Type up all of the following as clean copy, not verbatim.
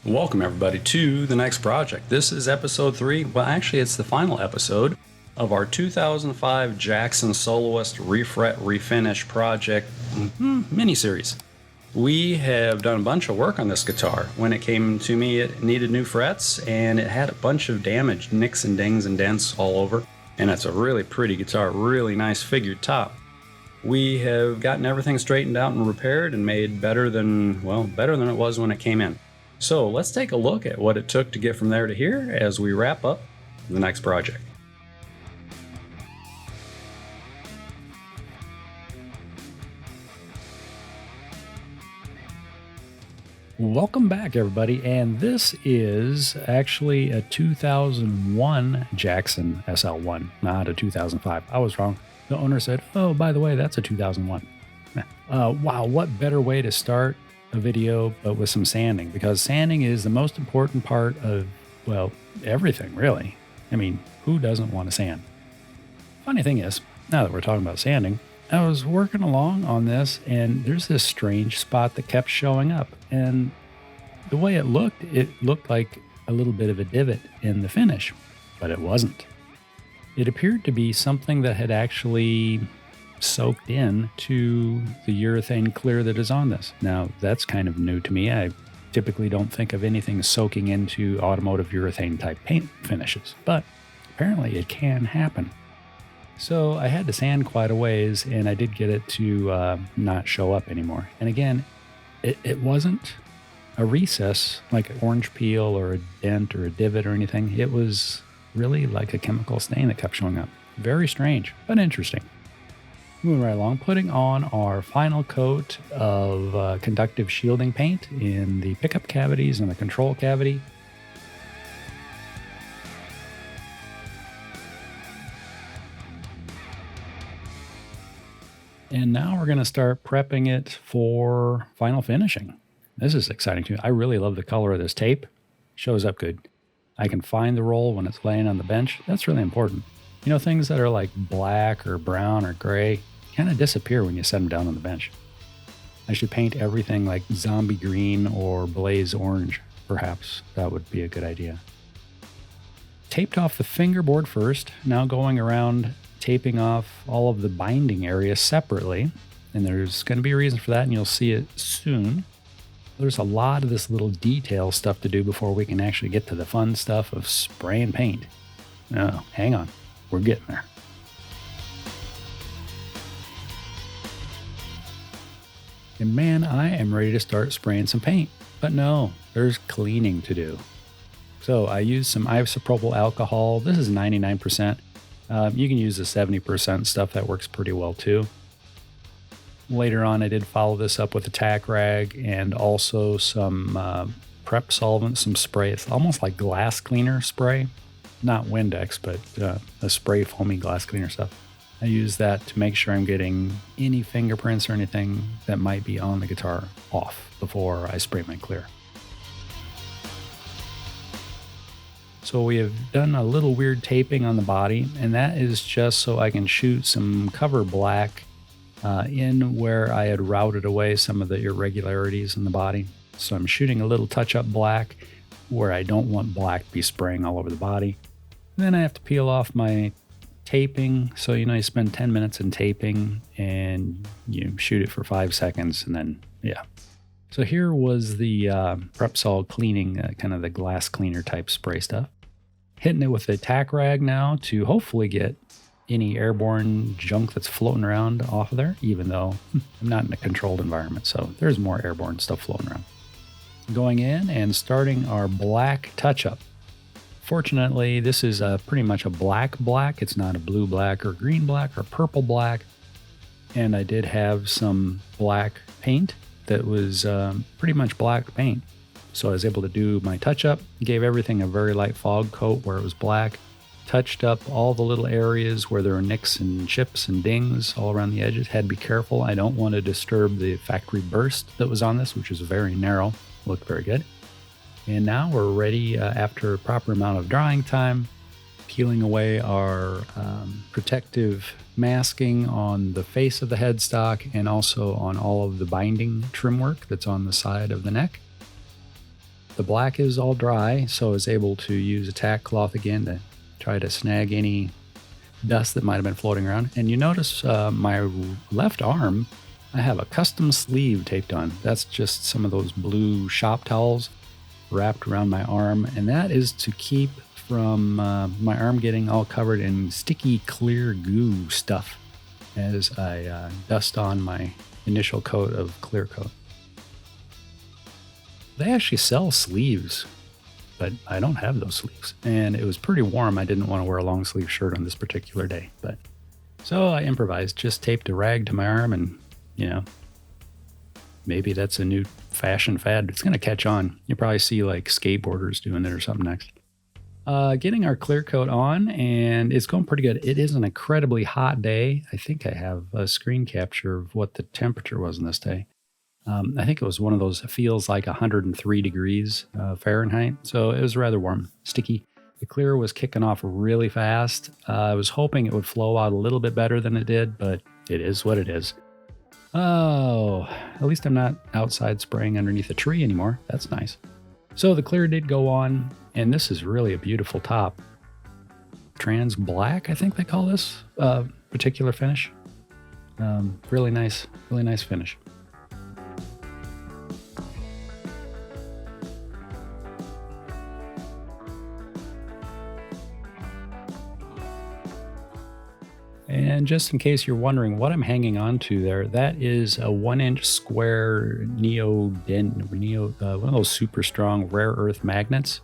Welcome everybody to the next project. This is episode 3. Well, actually it's the final episode of our 2005 Jackson Soloist Refret Refinish project mini-series. We have done a bunch of work on this guitar. When it came to me, it needed new frets and it had a bunch of damaged nicks and dings and dents all over. And it's a really pretty guitar, really nice figured top. We have gotten everything straightened out and repaired and made better than it was when it came in. So let's take a look at what it took to get from there to here as we wrap up the next project. Welcome back, everybody, and this is actually a 2001 Jackson SL1, not a 2005. I was wrong. The owner said, oh, by the way, that's a 2001. Wow, what better way to start a video but with some sanding, because sanding is the most important part of, well, everything, really. I mean, who doesn't want to sand? Funny thing is, now that we're talking about sanding, I was working along on this and there's this strange spot that kept showing up, and the way it looked like a little bit of a divot in the finish, but it wasn't. It appeared to be something that had actually soaked in to the urethane clear that is on this. Now, that's kind of new to me. I typically don't think of anything soaking into automotive urethane type paint finishes, but apparently it can happen. So I had to sand quite a ways and I did get it to not show up anymore. And again, it wasn't a recess like an orange peel or a dent or a divot or anything. It was really like a chemical stain that kept showing up. Very strange, but interesting. Moving right along, putting on our final coat of conductive shielding paint in the pickup cavities and the control cavity. And now we're going to start prepping it for final finishing. This is exciting too. I really love the color of this tape. Shows up good. I can find the roll when it's laying on the bench. That's really important. You know, things that are like black or brown or gray kind of disappear when you set them down on the bench. I should paint everything like zombie green or blaze orange. Perhaps that would be a good idea. Taped off the fingerboard first. Now going around taping off all of the binding areas separately. And there's going to be a reason for that, and you'll see it soon. There's a lot of this little detail stuff to do before we can actually get to the fun stuff of spraying paint. Oh, hang on. We're getting there. And man, I am ready to start spraying some paint. But no, there's cleaning to do. So I used some isopropyl alcohol. This is 99%. You can use the 70% stuff. That works pretty well too. Later on, I did follow this up with a tack rag and also some prep solvent, some spray. It's almost like glass cleaner spray. Not Windex, but a spray foamy glass cleaner stuff. I use that to make sure I'm getting any fingerprints or anything that might be on the guitar off before I spray my clear. So we have done a little weird taping on the body, and that is just so I can shoot some cover black in where I had routed away some of the irregularities in the body. So I'm shooting a little touch-up black where I don't want black to be spraying all over the body. Then I have to peel off my taping. So, you know, you spend 10 minutes in taping and you shoot it for 5 seconds and then, yeah. So here was the Prepsol cleaning, kind of the glass cleaner type spray stuff. Hitting it with a tack rag now to hopefully get any airborne junk that's floating around off of there, even though I'm not in a controlled environment, so there's more airborne stuff floating around. Going in and starting our black touch-up. Fortunately, this is pretty much a black. It's not a blue black or green black or purple black. And I did have some black paint that was pretty much black paint. So I was able to do my touch-up, gave everything a very light fog coat where it was black, touched up all the little areas where there were nicks and chips and dings all around the edges. Had to be careful. I don't want to disturb the factory burst that was on this, which is very narrow. Looked very good. And now we're ready after a proper amount of drying time, peeling away our protective masking on the face of the headstock and also on all of the binding trim work that's on the side of the neck. The black is all dry, so I was able to use a tack cloth again to try to snag any dust that might have been floating around. And you notice my left arm, I have a custom sleeve taped on. That's just some of those blue shop towels wrapped around my arm, and that is to keep from my arm getting all covered in sticky clear goo stuff as I dust on my initial coat of clear coat. They actually sell sleeves, but I don't have those sleeves, and it was pretty warm. I didn't want to wear a long sleeve shirt on this particular day, but so I improvised, just taped a rag to my arm, and maybe that's a new fashion fad. It's going to catch on. You'll probably see like skateboarders doing it or something next. Getting our clear coat on, and it's going pretty good. It is an incredibly hot day. I think I have a screen capture of what the temperature was on this day. I think it was one of those, it feels like 103 degrees Fahrenheit. So it was rather warm, sticky. The clear was kicking off really fast. I was hoping it would flow out a little bit better than it did, but it is what it is. Oh, at least I'm not outside spraying underneath a tree anymore. That's nice. So the clear did go on, and this is really a beautiful top. Trans black, I think they call this particular finish. Really nice finish. And just in case you're wondering what I'm hanging on to there, that is a 1-inch square one of those super strong rare earth magnets.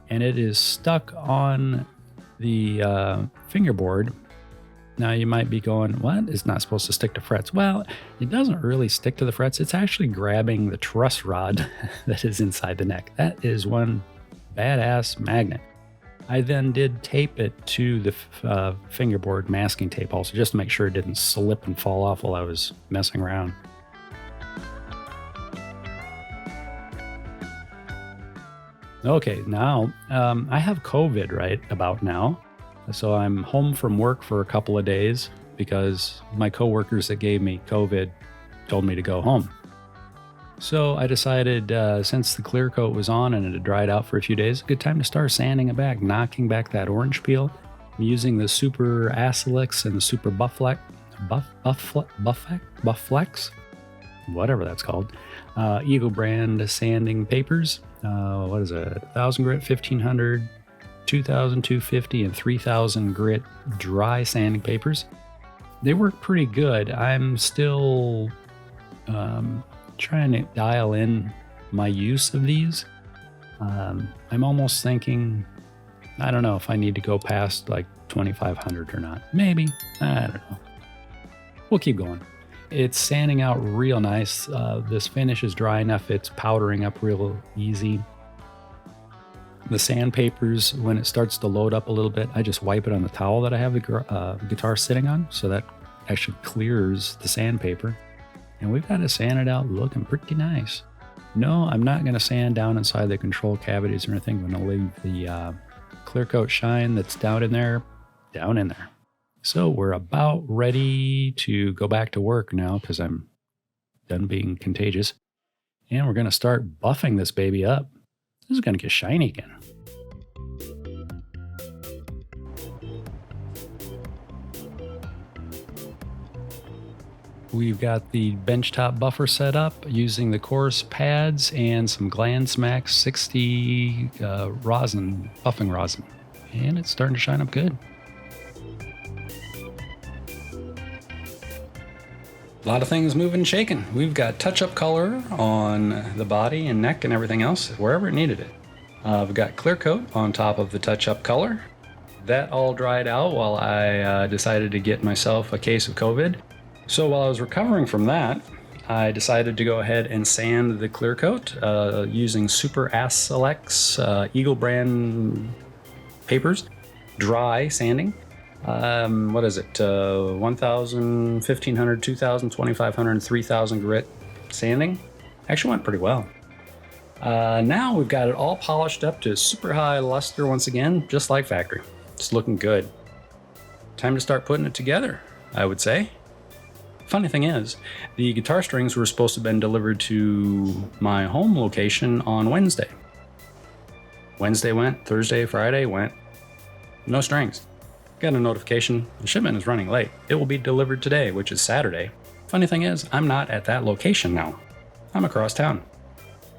And it is stuck on the fingerboard. Now you might be going, what? It's not supposed to stick to frets. Well, it doesn't really stick to the frets. It's actually grabbing the truss rod that is inside the neck. That is one badass magnet. I then did tape it to the fingerboard, masking tape also, just to make sure it didn't slip and fall off while I was messing around. Okay, now I have COVID right about now. So I'm home from work for a couple of days because my coworkers that gave me COVID told me to go home. So I decided, since the clear coat was on and it had dried out for a few days, a good time to start sanding it back, knocking back that orange peel. I'm using the Super Acrylics and the Super Bufflex, whatever that's called, Eagle brand sanding papers. What is it? 1,000 grit, 1,500, 2,250, and 3,000 grit dry sanding papers. They work pretty good. I'm still trying to dial in my use of these. I'm almost thinking, I don't know if I need to go past like 2,500 or not. Maybe, I don't know. We'll keep going. It's sanding out real nice. This finish is dry enough, it's powdering up real easy. The sandpapers, when it starts to load up a little bit, I just wipe it on the towel that I have the guitar sitting on, so that actually clears the sandpaper. And we've got to sand it out looking pretty nice. No, I'm not going to sand down inside the control cavities or anything. I'm going to leave the clear coat shine that's down in there. So we're about ready to go back to work now because I'm done being contagious. And we're going to start buffing this baby up. This is going to get shiny again. We've got the benchtop buffer set up using the coarse pads and some Glansmax 60 rosin, buffing rosin. And it's starting to shine up good. A lot of things moving and shaking. We've got touch-up color on the body and neck and everything else, wherever it needed it. We've got clear coat on top of the touch-up color. That all dried out while I decided to get myself a case of COVID. So while I was recovering from that, I decided to go ahead and sand the clear coat using Super Acrylics Eagle brand papers, dry sanding. What is it? 1,000, 1,500, 2,000, 2,500, and 3,000 grit sanding. Actually went pretty well. Now we've got it all polished up to super high luster once again, just like factory. It's looking good. Time to start putting it together, I would say. Funny thing is, the guitar strings were supposed to have been delivered to my home location on Wednesday. Wednesday went, Thursday, Friday went. No strings. Got a notification, the shipment is running late. It will be delivered today, which is Saturday. Funny thing is, I'm not at that location now. I'm across town.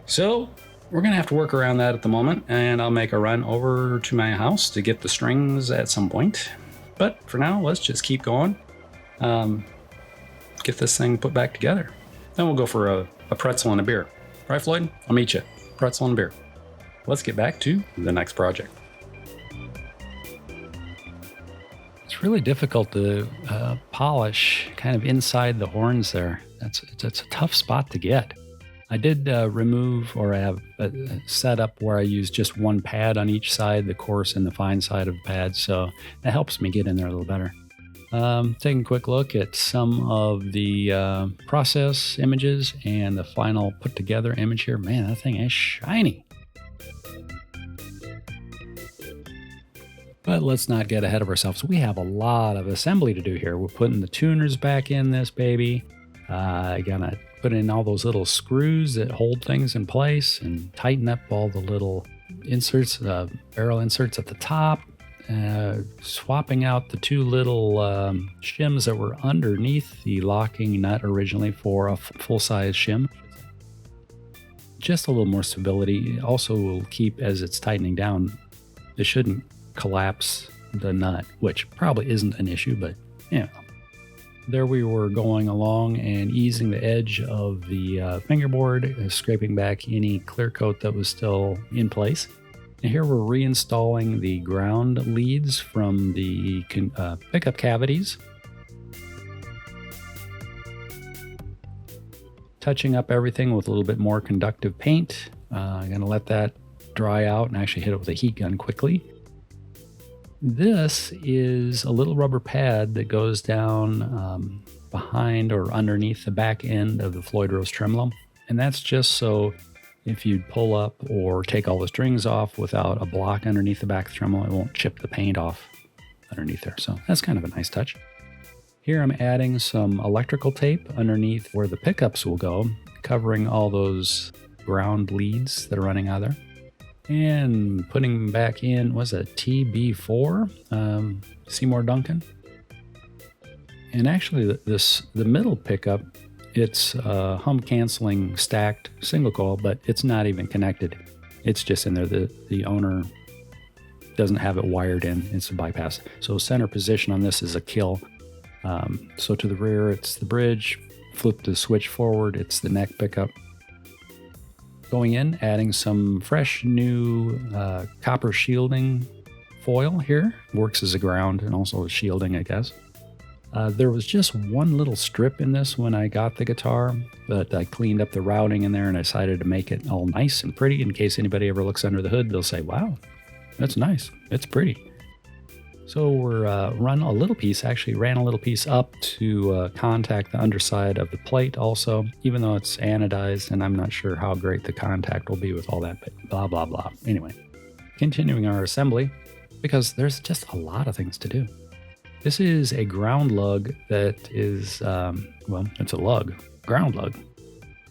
So we're gonna have to work around that at the moment, and I'll make a run over to my house to get the strings at some point. But for now, let's just keep going. Get this thing put back together. Then we'll go for a pretzel and a beer. Right, Floyd? I'll meet you. Pretzel and beer. Let's get back to the next project. It's really difficult to polish kind of inside the horns there. That's a tough spot to get. I did remove, or I have a setup where I use just one pad on each side, the coarse and the fine side of the pad, so that helps me get in there a little better. Taking a quick look at some of the process images and the final put together image here. Man, that thing is shiny. But let's not get ahead of ourselves. We have a lot of assembly to do here. We're putting the tuners back in this baby. Gonna put in all those little screws that hold things in place and tighten up all the little inserts, barrel inserts at the top. Swapping out the two little shims that were underneath the locking nut originally for a full-size shim. Just a little more stability. Also will keep, as it's tightening down, it shouldn't collapse the nut, which probably isn't an issue, but yeah. There we were going along and easing the edge of the fingerboard, scraping back any clear coat that was still in place. And here we're reinstalling the ground leads from the pickup cavities. Touching up everything with a little bit more conductive paint. I'm going to let that dry out and actually hit it with a heat gun quickly. This is a little rubber pad that goes down behind or underneath the back end of the Floyd Rose tremolo. And that's just so if you pull up or take all the strings off without a block underneath the back of the tremolo, it won't chip the paint off underneath there. So that's kind of a nice touch. Here I'm adding some electrical tape underneath where the pickups will go, covering all those ground leads that are running out of there. And putting them back in, was a TB4 Seymour Duncan. And actually the middle pickup, it's hum canceling stacked single coil, but it's not even connected. It's just in there. The owner doesn't have it wired in. It's a bypass. So center position on this is a kill. So to the rear, it's the bridge. Flip the switch forward, it's the neck pickup. Going in, adding some fresh new copper shielding foil here. Works as a ground and also as shielding, I guess. There was just one little strip in this when I got the guitar, but I cleaned up the routing in there and I decided to make it all nice and pretty. In case anybody ever looks under the hood, they'll say, wow, that's nice. It's pretty. So we're ran a little piece up to contact the underside of the plate also, even though it's anodized and I'm not sure how great the contact will be with all that, but blah, blah, blah. Anyway, continuing our assembly, because there's just a lot of things to do. This is a ground lug that is, it's a lug, ground lug.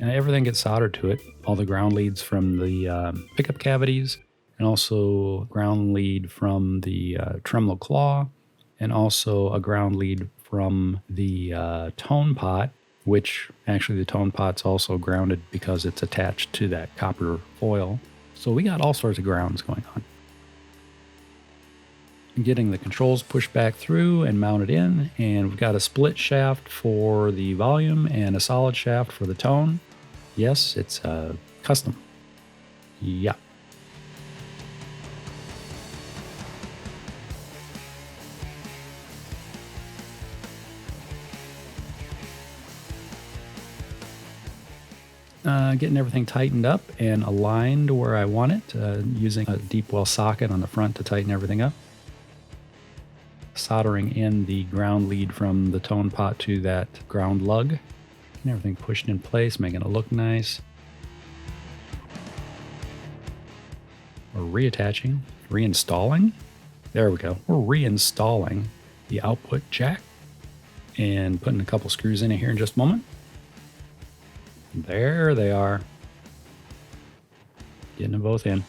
And everything gets soldered to it. All the ground leads from the pickup cavities, and also ground lead from the tremolo claw, and also a ground lead from the tone pot, which actually the tone pot's also grounded because it's attached to that copper foil. So we got all sorts of grounds going on. Getting the controls pushed back through and mounted in, and we've got a split shaft for the volume and a solid shaft for the tone. Yes, it's custom. Yeah. Getting everything tightened up and aligned where I want it, using a deep well socket on the front to tighten everything up. Soldering in the ground lead from the tone pot to that ground lug. And everything pushed in place, making it look nice. We're reattaching, reinstalling. There we go. We're reinstalling the output jack and putting a couple screws in it here in just a moment. There they are. Getting them both in.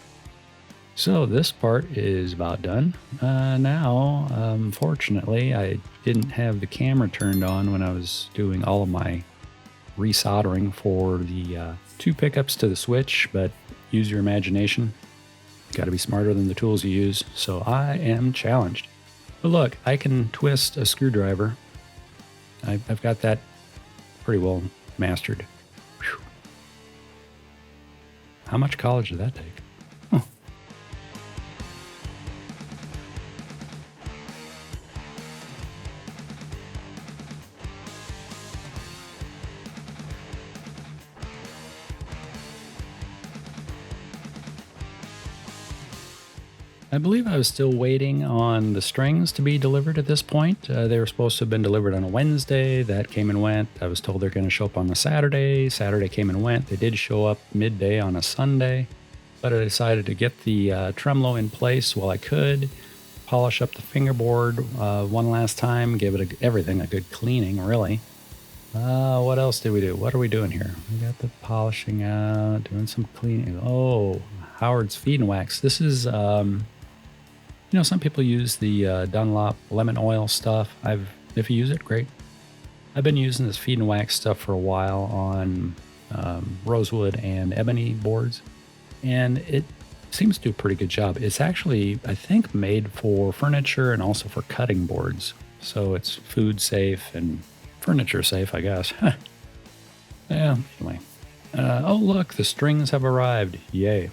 So this part is about done. Now, fortunately, I didn't have the camera turned on when I was doing all of my resoldering for the 2 pickups to the switch, but use your imagination. Got to be smarter than the tools you use, so I am challenged. But look, I can twist a screwdriver. I've got that pretty well mastered. Whew. How much college did that take? Huh. I believe I was still waiting on the strings to be delivered at this point. They were supposed to have been delivered on a Wednesday. That came and went. I was told they're going to show up on a Saturday. Saturday came and went. They did show up midday on a Sunday, but I decided to get the tremolo in place while I could, polish up the fingerboard one last time, give it everything a good cleaning, really. What else did we do? What are we doing here? We got the polishing out, doing some cleaning. Oh, Howard's Feed and Wax. This is... some people use the Dunlop lemon oil stuff. If you use it, great. I've been using this Feed and Wax stuff for a while on rosewood and ebony boards, and it seems to do a pretty good job. It's actually, I think, made for furniture and also for cutting boards. So it's food safe and furniture safe, I guess. Yeah, anyway. Oh, look, the strings have arrived. Yay.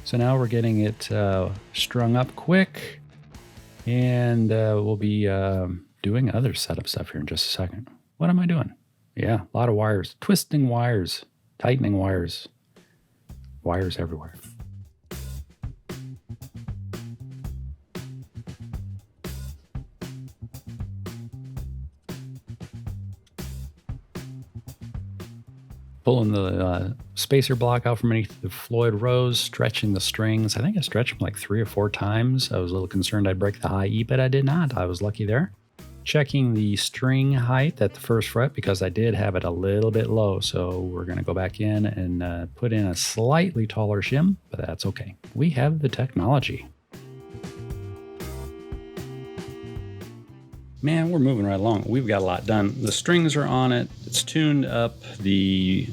So now we're getting it strung up quick, and we'll be doing other setup stuff here in just a second. What am I doing? Yeah, a lot of wires. Twisting wires, tightening wires. Wires everywhere. Pulling the spacer block out from underneath the Floyd Rose, stretching the strings. I think I stretched them like 3 or 4 times. I was a little concerned I'd break the high E, but I did not. I was lucky there. Checking the string height at the 1st fret because I did have it a little bit low. So we're going to go back in and put in a slightly taller shim, but that's okay. We have the technology. Man, we're moving right along. We've got a lot done. The strings are on it. It's tuned up. The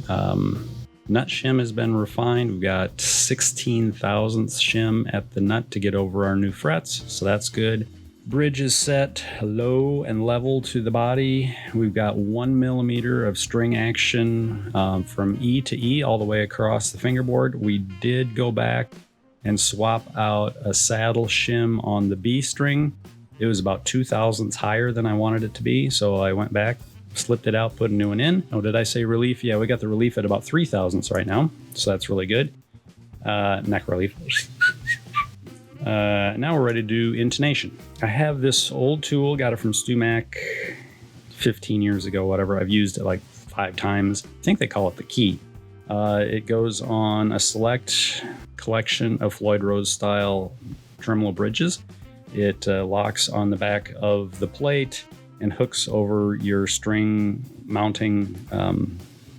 nut shim has been refined. We've got 16 thousandths shim at the nut to get over our new frets, so that's good. Bridge is set low and level to the body. We've got 1 millimeter of string action from E to E all the way across the fingerboard. We did go back and swap out a saddle shim on the B string. It was about 2 thousandths higher than I wanted it to be, so I went back, slipped it out, put a new one in. Oh, did I say relief? Yeah, we got the relief at about 3 thousandths right now, so that's really good. Neck relief. Now we're ready to do intonation. I have this old tool, got it from StewMac 15 years ago, whatever. I've used it like 5 times. I think they call it the key. It goes on a select collection of Floyd Rose style tremolo bridges. It locks on the back of the plate and hooks over your string mounting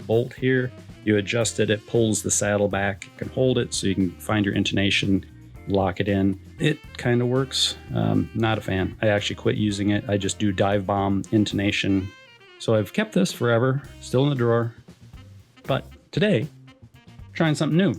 bolt here. You adjust it, it pulls the saddle back, you can hold it so you can find your intonation, lock it in. It kind of works. Not a fan. I actually quit using it. I just do dive bomb intonation. So I've kept this forever, still in the drawer. But today, trying something new.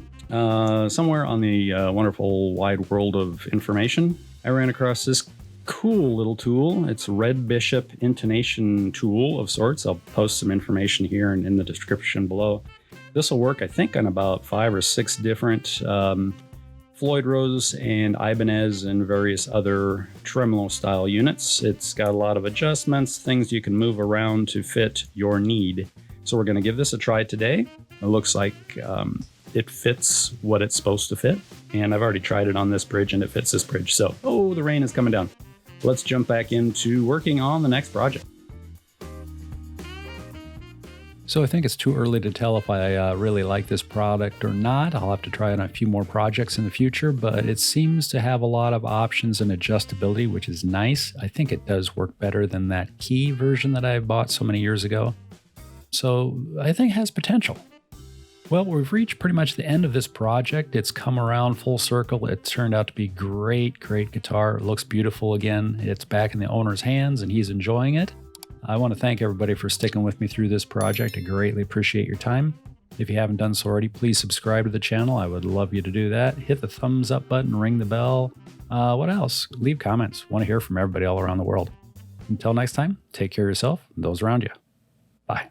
Somewhere on the wonderful wide world of information, I ran across this cool little tool. It's a Red Bishop intonation tool of sorts. I'll post some information here and in the description below. This will work, I think, on about 5 or 6 different Floyd Rose and Ibanez and various other tremolo style units. It's got a lot of adjustments, things you can move around to fit your need. So we're going to give this a try today. It looks like it fits what it's supposed to fit. And I've already tried it on this bridge and it fits this bridge. So, oh, the rain is coming down. Let's jump back into working on the next project. So I think it's too early to tell if I really like this product or not. I'll have to try it on a few more projects in the future, but it seems to have a lot of options and adjustability, which is nice. I think it does work better than that key version that I bought so many years ago. So I think it has potential. Well, we've reached pretty much the end of this project. It's come around full circle. It turned out to be great guitar. It looks beautiful again. It's back in the owner's hands and he's enjoying it. I want to thank everybody for sticking with me through this project. I greatly appreciate your time. If you haven't done so already, please subscribe to the channel. I would love you to do that. Hit the thumbs up button, ring the bell. What else? Leave comments. Want to hear from everybody all around the world. Until next time, take care of yourself and those around you. Bye.